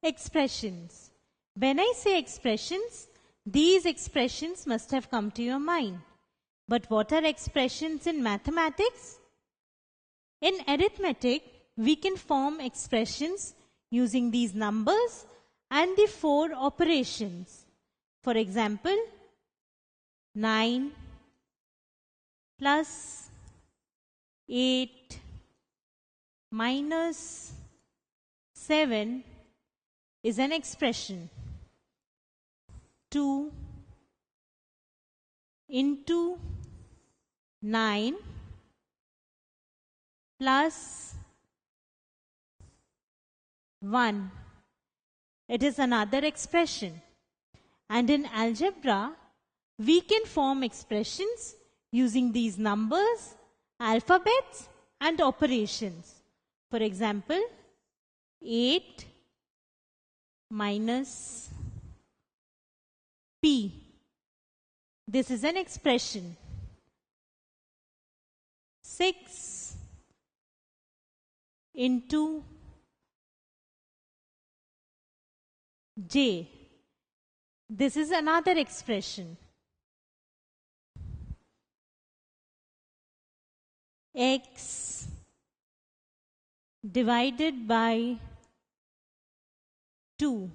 Expressions. When I say expressions, these expressions must have come to your mind. But what are expressions in mathematics? In arithmetic, we can form expressions using these numbers and the 4 operations. For example, 9 plus 8 minus 7 is an expression. 2 into 9 plus 1. It is another expression. And in algebra, we can form expressions using these numbers, alphabets, and operations. For example, 8 minus p. This is an expression. 6 into j. This is another expression. X divided by 2.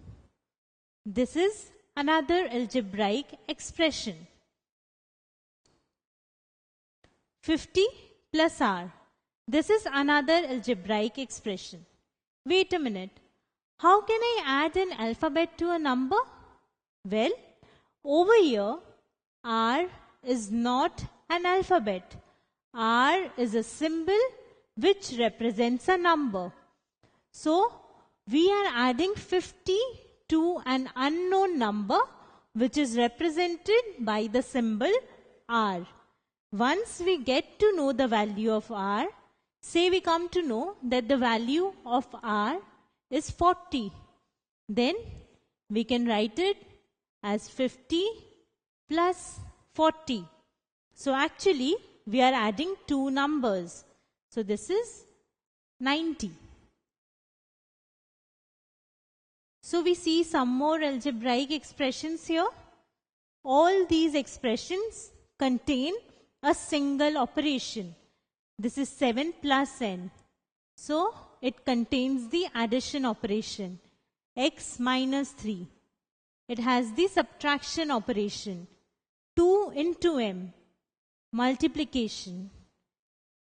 This is another algebraic expression. 50 plus r. This is another algebraic expression. Wait a minute. How can I add an alphabet to a number? Well, over here, r is not an alphabet. R is a symbol which represents a number. So, we are adding 50 to an unknown number which is represented by the symbol r. Once we get to know the value of r, say we come to know that the value of r is 40. Then we can write it as 50 plus 40. So actually, we are adding 2 numbers. So this is 90. So we see some more algebraic expressions here. All these expressions contain a single operation. This is 7 plus n. So it contains the addition operation. X minus 3. It has the subtraction operation. 2 into m. Multiplication.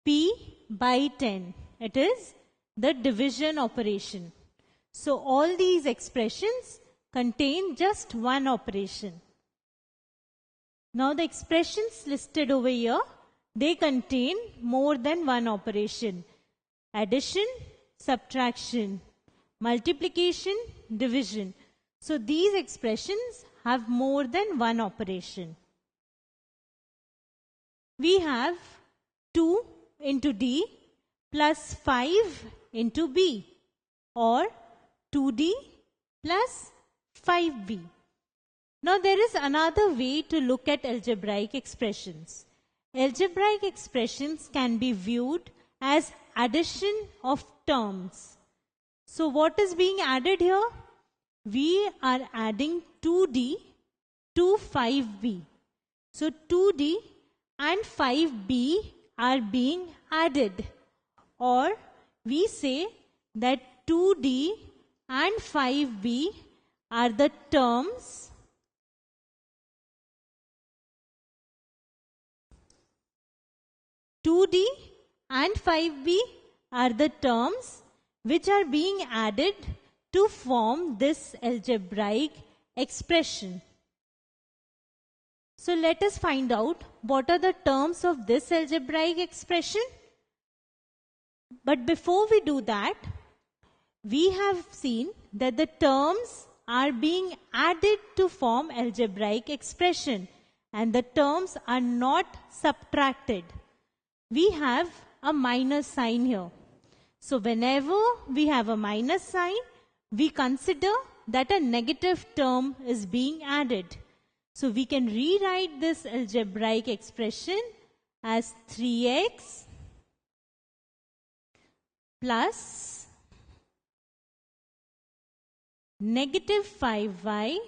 P by 10. It is the division operation. So all these expressions contain just one operation. Now the expressions listed over here, they contain more than one operation. Addition, subtraction, multiplication, division. So these expressions have more than one operation. We have 2 into d plus 5 into b, or 2d plus 5b. Now there is another way to look at algebraic expressions. Algebraic expressions can be viewed as addition of terms. So what is being added here? We are adding 2d to 5b. So 2d and 5b are being added. Or we say that 2d and 5b are the terms and 5b are the terms which are being added to form this algebraic expression. So let us find out what are the terms of this algebraic expression. But before we do that, we have seen that the terms are being added to form algebraic expression and the terms are not subtracted. We have a minus sign here. So whenever we have a minus sign, we consider that a negative term is being added. So we can rewrite this algebraic expression as 3x plus negative 5y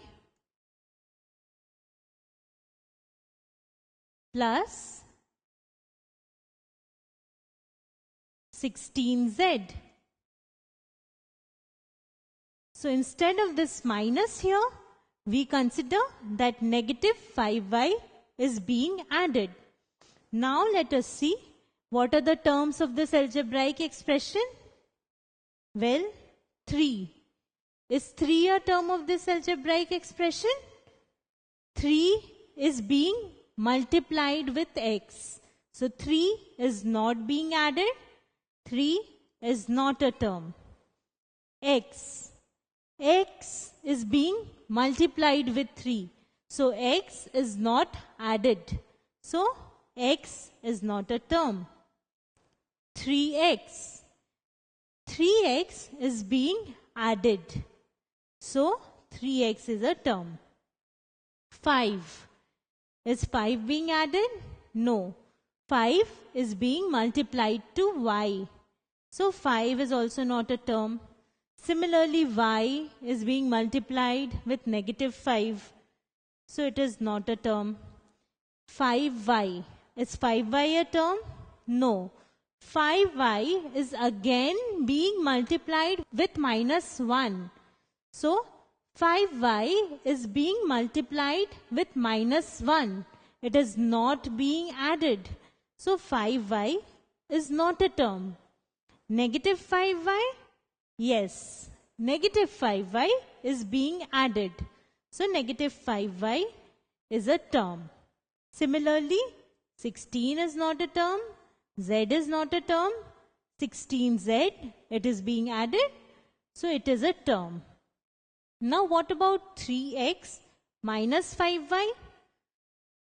plus 16z. So instead of this minus here, we consider that negative 5y is being added. Now let us see what are the terms of this algebraic expression. Well, 3. Is 3 a term of this algebraic expression? 3 is being multiplied with x. So 3 is not being added. 3 is not a term. X is being multiplied with 3. So x is not added. So x is not a term. 3x is being added. So 3x is a term. 5. Is 5 being added? No. 5 is being multiplied to y. So 5 is also not a term. Similarly, y is being multiplied with negative 5. So it is not a term. 5y. Is 5y a term? No. 5y is again being multiplied with minus 1. So 5y is being multiplied with minus 1. It is not being added. So 5y is not a term. Negative 5y? Yes. Negative 5y is being added. So negative 5y is a term. Similarly, 16 is not a term. Z is not a term. 16z, it is being added. So it is a term. Now what about 3x minus 5y?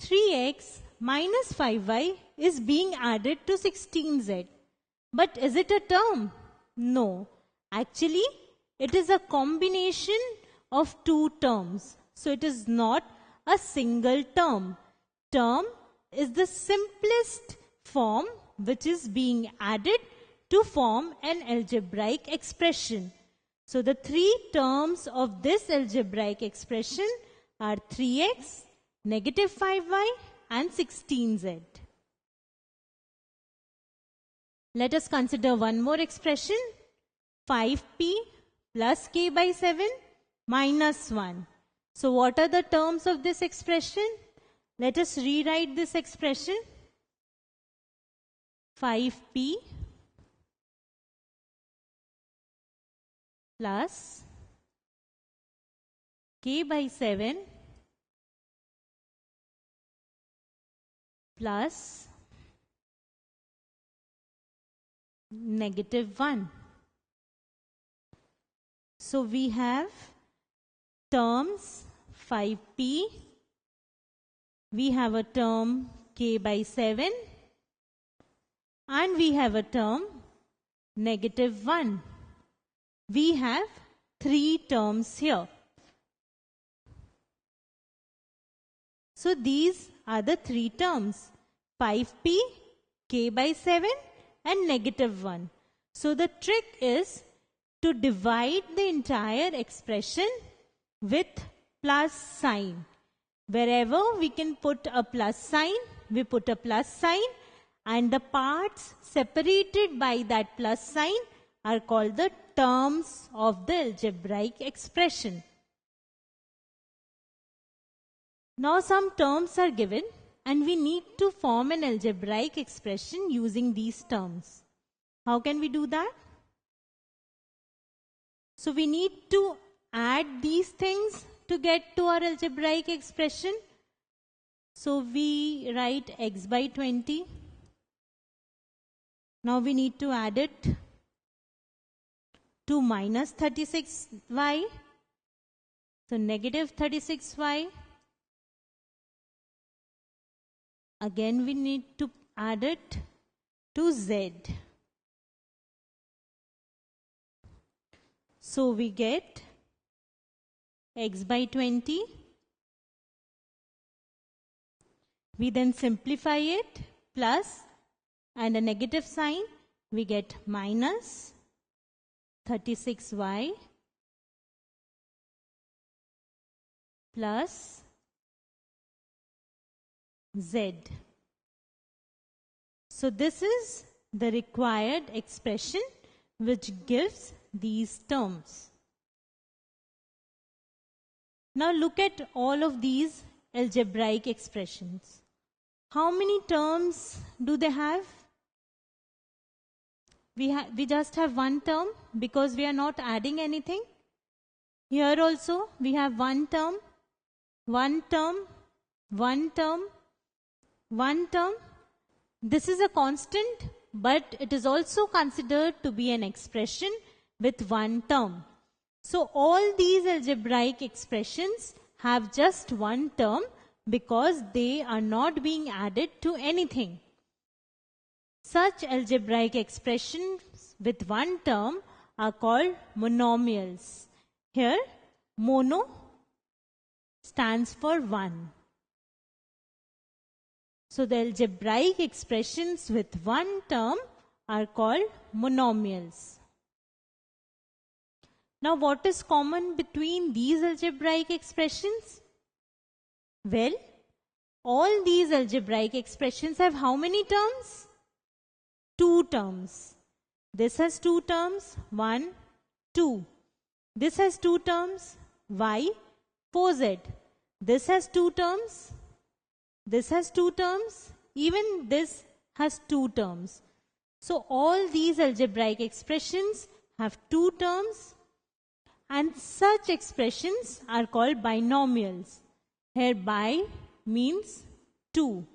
3x minus 5y is being added to 16z. But is it a term? No. Actually, it is a combination of two terms. So it is not a single term. Term is the simplest form which is being added to form an algebraic expression. So the three terms of this algebraic expression are 3x, negative 5y and 16z. Let us consider one more expression. 5p plus k by 7 minus 1. So what are the terms of this expression? Let us rewrite this expression. 5p plus k by 7 plus negative 1. So we have terms 5p, we have a term k by 7, and we have a term negative 1. We have three terms here. So these are the three terms: 5p, k by 7 and negative 1. So the trick is to divide the entire expression with plus sign. Wherever we can put a plus sign, we put a plus sign, and the parts separated by that plus sign are called the terms of the algebraic expression. Now some terms are given and we need to form an algebraic expression using these terms. How can we do that? So we need to add these things to get to our algebraic expression. So we write x by 20. Now we need to add it to minus 36y. So negative 36y. Again we need to add it to z. So we get x by 20. We then simplify it, plus and a negative sign, we get minus 36y plus z. So this is the required expression which gives these terms. Now look at all of these algebraic expressions. How many terms do they have? We just have one term because we are not adding anything. Here also we have one term, one term, one term, one term. This is a constant, but it is also considered to be an expression with one term. So all these algebraic expressions have just one term because they are not being added to anything. Such algebraic expressions with one term are called monomials. Here, mono stands for one. So the algebraic expressions with one term are called monomials. Now, what is common between these algebraic expressions? Well, all these algebraic expressions have how many terms? Two terms. This has two terms, 1, 2. This has two terms, y, 4z. This has two terms. This has two terms. Even this has two terms. So all these algebraic expressions have two terms. And such expressions are called binomials. Here bi means two.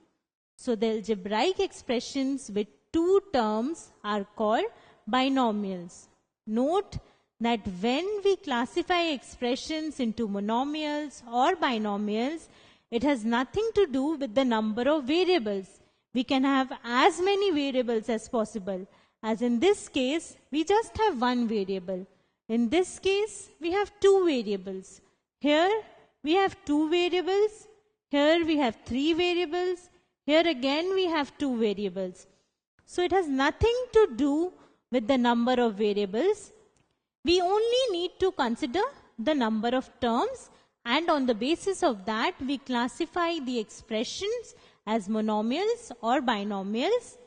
So the algebraic expressions with two terms are called binomials. Note that when we classify expressions into monomials or binomials, it has nothing to do with the number of variables. We can have as many variables as possible. As in this case, we just have one variable. In this case, we have two variables. Here, we have two variables. Here, we have three variables. Here again, we have two variables. So it has nothing to do with the number of variables. We only need to consider the number of terms, and on the basis of that, we classify the expressions as monomials or binomials.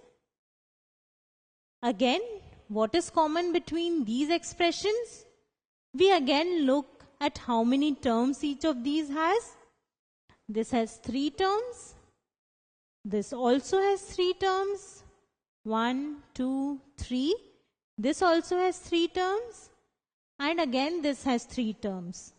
Again, what is common between these expressions? We again look at how many terms each of these has. This has three terms. This also has three terms. 1, 2, 3. This also has three terms. And again, this has three terms.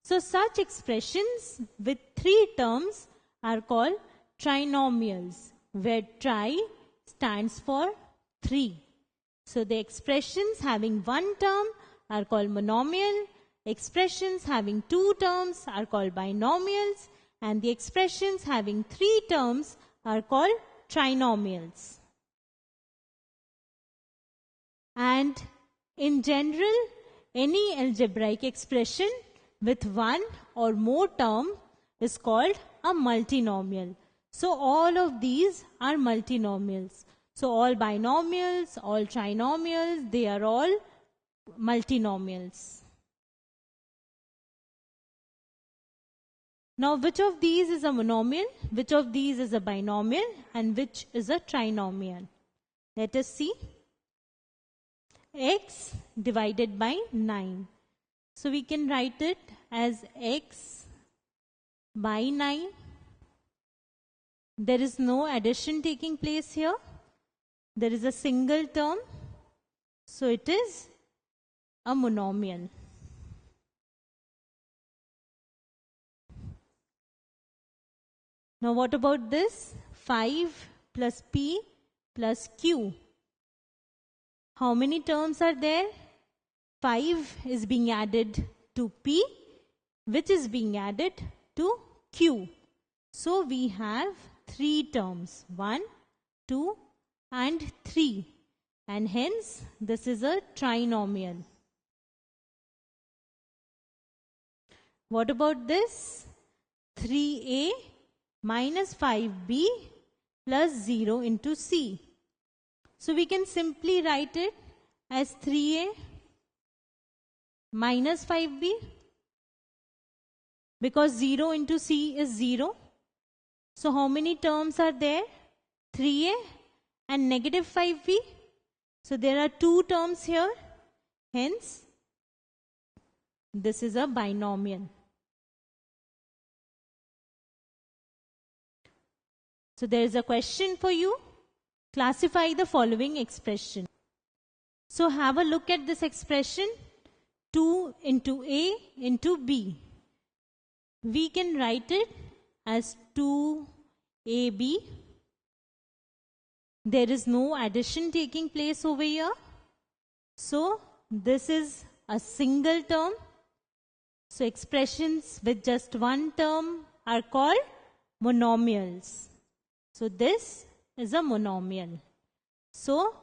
So such expressions with three terms are called trinomials, where tri stands for 3. So the expressions having one term are called monomial, expressions having two terms are called binomials, and the expressions having three terms are called trinomials. And in general, any algebraic expression with one or more term is called a multinomial. So all of these are multinomials. So all binomials, all trinomials, they are all multinomials. Now, which of these is a monomial, which of these is a binomial, and which is a trinomial? Let us see. X divided by 9. So we can write it as x by 9. There is no addition taking place here. There is a single term. So it is a monomial. Now what about this? 5 plus p plus q. How many terms are there? 5 is being added to p, which is being added to q. So we have 3 terms, 1, 2 and 3. And hence this is a trinomial. What about this? 3a minus 5b plus 0 into c. So we can simply write it as 3a minus 5b. because 0 into C is 0. So how many terms are there? 3a and negative 5b. So there are 2 terms here. Hence, this is a binomial. So there is a question for you. Classify the following expression. So have a look at this expression. 2 into a into b. We can write it as 2ab. There is no addition taking place over here. So this is a single term. So expressions with just one term are called monomials. So this is a monomial. So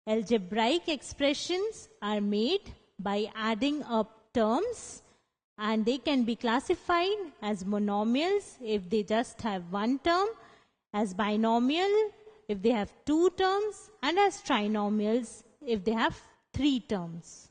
algebraic expressions are made by adding up terms, and they can be classified as monomials if they just have one term, as binomial if they have 2 terms, and as trinomials if they have 3 terms.